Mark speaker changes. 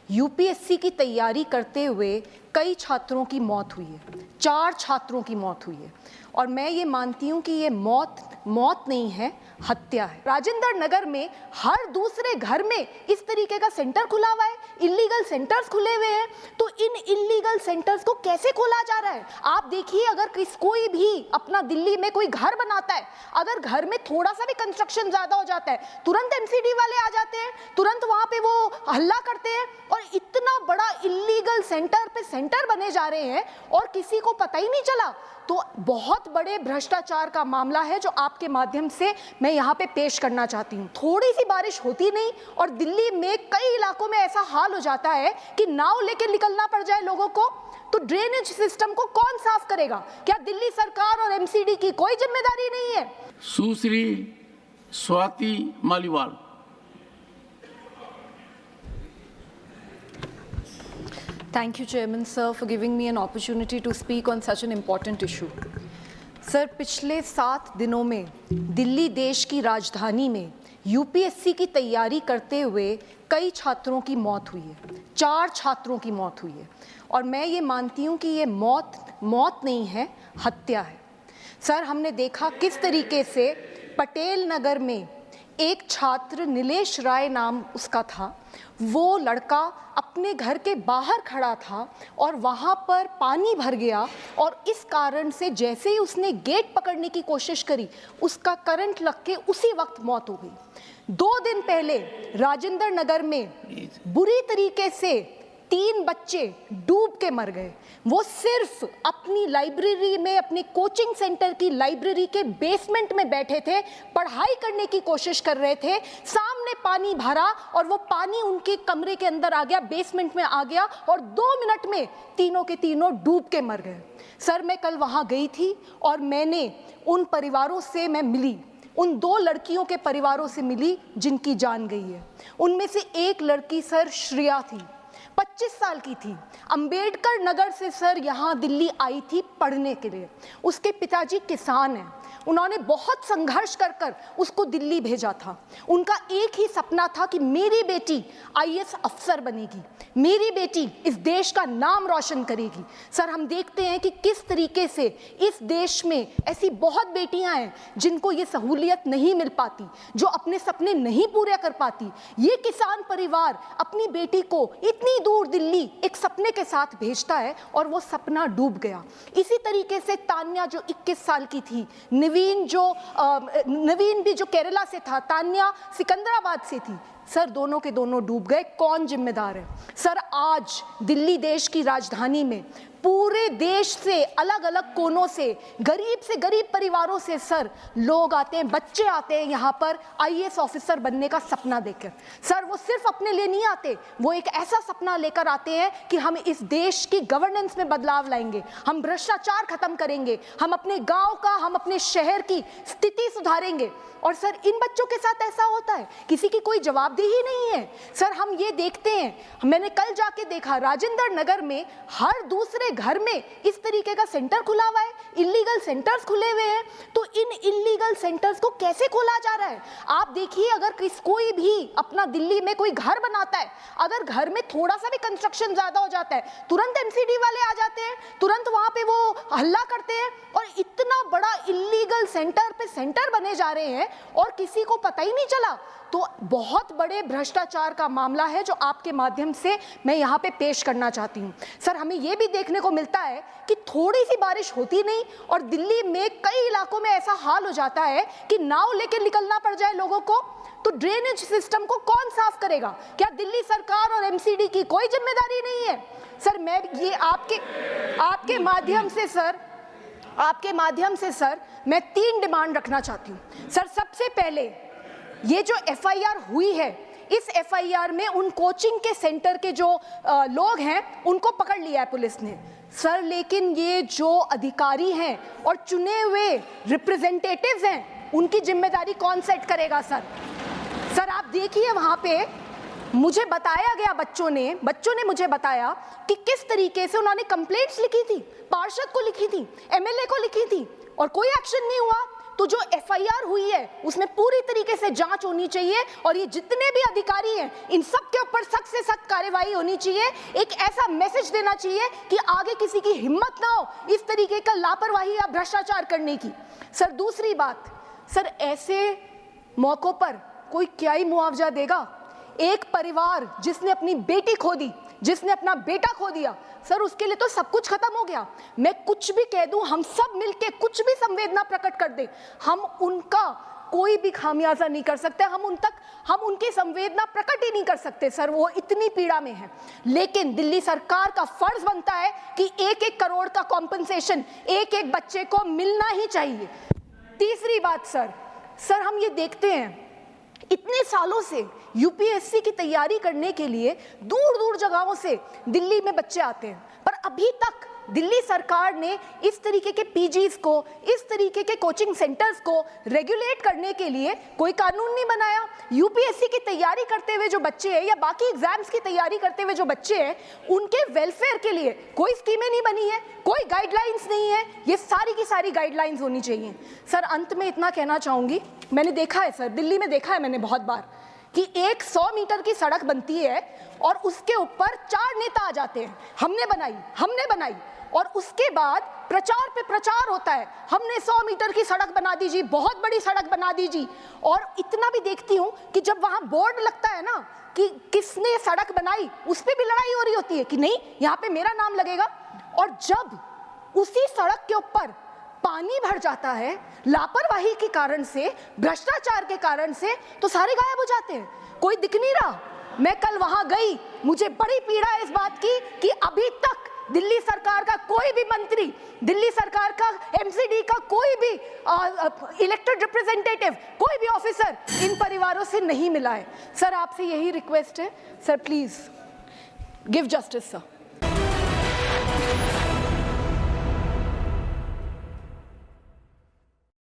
Speaker 1: UPSC की तैयारी करते हुए कई छात्रों की मौत हुई है, 4 छात्रों की मौत हुई है और मैं ये मानती हूँ कि ये मौत नहीं है, हत्या है। राजेंद्र नगर में हर दूसरे घर में इस तरीके का सेंटर खुला हुआ है, इलीगल सेंटर्स खुले हुए हैं। तो इन इलीगल सेंटर्स को कैसे खोला जा रहा है? आप देखिए, अगर कोई भी अपना दिल्ली में कोई घर बनाता है, अगर घर में थोड़ा सा भी कंस्ट्रक्शन ज्यादा हो जाता है, तुरंत एमसीडी वाले आ जाते हैं, तुरंत वहां पे वो हल्ला करते हैं और इतना बड़ा इलीगल सेंटर पे सेंटर बने जा रहे हैं और किसी को पता ही नहीं चला। तो बहुत बड़े भ्रष्टाचार का मामला है जो आपके माध्यम से मैं यहाँ पे पेश करना चाहती हूँ। थोड़ी सी बारिश होती नहीं और दिल्ली में कई इलाकों में ऐसा हाल हो जाता है कि नाव लेके निकलना पड़ जाए लोगों को। तो ड्रेनेज सिस्टम को कौन साफ करेगा? क्या दिल्ली सरकार और एमसीडी की कोई जिम्मेदारी नहीं है?
Speaker 2: Sushri Swati Maliwal.
Speaker 1: Thank you, Chairman Sir, for giving me an opportunity to speak on such an important issue. Sir, पिछले 7 दिनों में दिल्ली देश की राजधानी में यूपीएससी की तैयारी करते हुए कई छात्रों की मौत हुई है, 4 छात्रों की मौत हुई है और मैं ये मानती हूँ कि ये मौत नहीं है, हत्या है। सर, हमने देखा किस तरीके से पटेल नगर में एक छात्र, नीलेश राय नाम उसका था, वो लड़का अपने घर के बाहर खड़ा था और वहाँ पर पानी भर गया और इस कारण से जैसे ही उसने गेट पकड़ने की कोशिश करी, उसका करंट लग के उसी वक्त मौत हो गई। 2 दिन पहले राजेंद्र नगर में बुरी तरीके से 3 बच्चे डूब के मर गए। वो सिर्फ अपनी लाइब्रेरी में, अपने कोचिंग सेंटर की लाइब्रेरी के बेसमेंट में बैठे थे, पढ़ाई करने की कोशिश कर रहे थे, सामने पानी भरा और वो पानी उनके कमरे के अंदर आ गया, बेसमेंट में आ गया और 2 मिनट में तीनों के तीनों डूब के मर गए। सर, मैं कल वहाँ गई थी और मैंने उन परिवारों से मैं मिली, उन 2 लड़कियों के परिवारों से मिली जिनकी जान गई है। उनमें से एक लड़की सर श्रेया थी, 25 साल की थी, अंबेडकर नगर से सर यहाँ दिल्ली आई थी पढ़ने के लिए। उसके पिताजी किसान हैं, उन्होंने बहुत संघर्ष कर उसको दिल्ली भेजा था। उनका एक ही सपना था कि मेरी बेटी आईएएस अफसर बनेगी, मेरी बेटी इस देश का नाम रोशन करेगी। सर, हम देखते हैं कि किस तरीके से इस देश में ऐसी बहुत बेटियां हैं जिनको ये सहूलियत नहीं मिल पाती, जो अपने सपने नहीं पूरे कर पाती। ये किसान परिवार अपनी बेटी को इतनी दूर दिल्ली एक सपने के साथ भेजता है और वो सपना डूब गया। इसी तरीके से तान्या जो 21 साल की थी, नवीन भी जो केरला से था, तान्या सिकंदराबाद से थी, सर दोनों के दोनों डूब गए। कौन जिम्मेदार है? सर, आज दिल्ली देश की राजधानी में पूरे देश से, अलग अलग कोनों से गरीब परिवारों से सर लोग आते हैं, बच्चे आते हैं यहाँ पर आईएएस ऑफिसर बनने का सपना देखकर। सर, वो सिर्फ अपने लिए नहीं आते, वो एक ऐसा सपना लेकर आते हैं कि हम इस देश की गवर्नेंस में बदलाव लाएंगे, हम भ्रष्टाचार खत्म करेंगे, हम अपने गांव का, हम अपने शहर की स्थिति सुधारेंगे। और सर, इन बच्चों के साथ ऐसा होता है, किसी की कोई जवाबदेही नहीं है। सर, हम ये देखते हैं, मैंने कल जाके देखा राजेंद्र नगर में हर दूसरे घर में इस तरीके का सेंटर खुला हुआ है, इलीगल सेंटर्स खुले हुए हैं। तो इन इलीगल सेंटर्स को कैसे खोला जा रहा है? आप देखिए, अगर कोई भी अपना दिल्ली में कोई घर बनाता है, अगर घर में थोड़ा सा भी कंस्ट्रक्शन ज्यादा हो जाता है, तुरंत एमसीडी वाले आ जाते हैं, तुरंत वहां पे वो हल्ला करते हैं और इतना बड़ा इलीगल सेंटर पे सेंटर बने जा रहे हैं और किसी को पता ही नहीं चला। तो बहुत बड़े भ्रष्टाचार का मामला है जो आपके माध्यम से मैं यहाँ पे पेश करना चाहती हूँ। सर, हमें ये भी देखने को मिलता है कि थोड़ी सी बारिश होती नहीं और दिल्ली में कई इलाकों में ऐसा हाल हो जाता है कि नाव लेके निकलना पड़ जाए लोगों को। तो ड्रेनेज सिस्टम को कौन साफ करेगा? क्या दिल्ली सरकार और एमसीडी की कोई जिम्मेदारी नहीं है? सर, मैं ये आपके माध्यम से सर मैं 3 डिमांड रखना चाहती हूँ। सर, सबसे पहले ये जो एफआईआर हुई है, इस एफआईआर में उन कोचिंग के सेंटर के जो लोग हैं उनको पकड़ लिया है पुलिस ने सर, लेकिन ये जो अधिकारी हैं और चुने हुए रिप्रेजेंटेटिव्स हैं, उनकी जिम्मेदारी कौन सेट करेगा? सर आप देखिए, वहां पे मुझे बताया गया, बच्चों ने मुझे बताया कि किस तरीके से उन्होंने कंप्लेंट्स लिखी थी, पार्षद को लिखी थी, एमएलए को लिखी थी और कोई एक्शन नहीं हुआ। तो जो एफआईआर हुई है उसमें पूरी तरीके से जांच होनी चाहिए और ये जितने भी अधिकारी हैं इन सब के ऊपर सख्त से सख्त कार्रवाई होनी चाहिए। एक ऐसा मैसेज देना चाहिए कि आगे किसी की हिम्मत ना हो इस तरीके का लापरवाही या भ्रष्टाचार करने की। सर दूसरी बात, सर ऐसे मौकों पर कोई क्या ही मुआवजा देगा? एक परिवार जिसने अपनी बेटी खो दी, जिसने अपना बेटा खो दिया, सर उसके लिए तो सब कुछ खत्म हो गया। मैं कुछ भी कह दूं, हम सब मिलके कुछ भी संवेदना प्रकट कर दें, हम उनका कोई भी खामियाजा नहीं कर सकते, हम उनकी संवेदना प्रकट ही नहीं कर सकते सर, वो इतनी पीड़ा में है। लेकिन दिल्ली सरकार का फर्ज बनता है कि 1-1 करोड़ का कॉम्पनसेशन एक बच्चे को मिलना ही चाहिए। तीसरी बात सर हम ये देखते हैं इतने सालों से यूपीएससी की तैयारी करने के लिए दूर दूर जगहों से दिल्ली में बच्चे आते हैं, पर अभी तक दिल्ली सरकार ने इस तरीके के पीजीज को, इस तरीके के कोचिंग सेंटर्स को रेगुलेट करने के लिए कोई कानून नहीं बनाया। यूपीएससी की तैयारी करते हुए जो बच्चे हैं या बाकी एग्जाम्स की तैयारी करते हुए जो बच्चे हैं, उनके वेलफेयर के लिए कोई स्कीमें नहीं बनी है, कोई गाइडलाइंस नहीं है। ये सारी की सारी गाइडलाइंस होनी चाहिए। सर अंत में इतना कहना चाहूंगी, मैंने देखा है सर, दिल्ली में देखा है मैंने बहुत बार कि एक 100 मीटर की सड़क बनती है और उसके ऊपर 4 नेता आ जाते हैं, हमने बनाई, और उसके बाद प्रचार पे प्रचार होता है, हमने 100 मीटर की सड़क बना दीजिए, बहुत बड़ी सड़क बना दीजिए। और इतना भी देखती हूँ कि जब वहां बोर्ड लगता है ना कि किसने सड़क बनाई, उस पर भी लड़ाई हो रही होती है कि नहीं यहाँ पे मेरा नाम लगेगा। और जब उसी सड़क के ऊपर पानी भर जाता है लापरवाही के कारण से, भ्रष्टाचार के कारण से, तो सारे गायब हो जाते हैं, कोई दिख नहीं रहा। मैं कल वहां गई, मुझे बड़ी पीड़ा है इस बात की कि अभी तक दिल्ली सरकार का कोई भी मंत्री, दिल्ली सरकार का एमसीडी का कोई भी इलेक्टेड रिप्रेजेंटेटिव, कोई भी ऑफिसर इन परिवारों से नहीं मिला है। सर आपसे यही रिक्वेस्ट है, sir please give justice sir.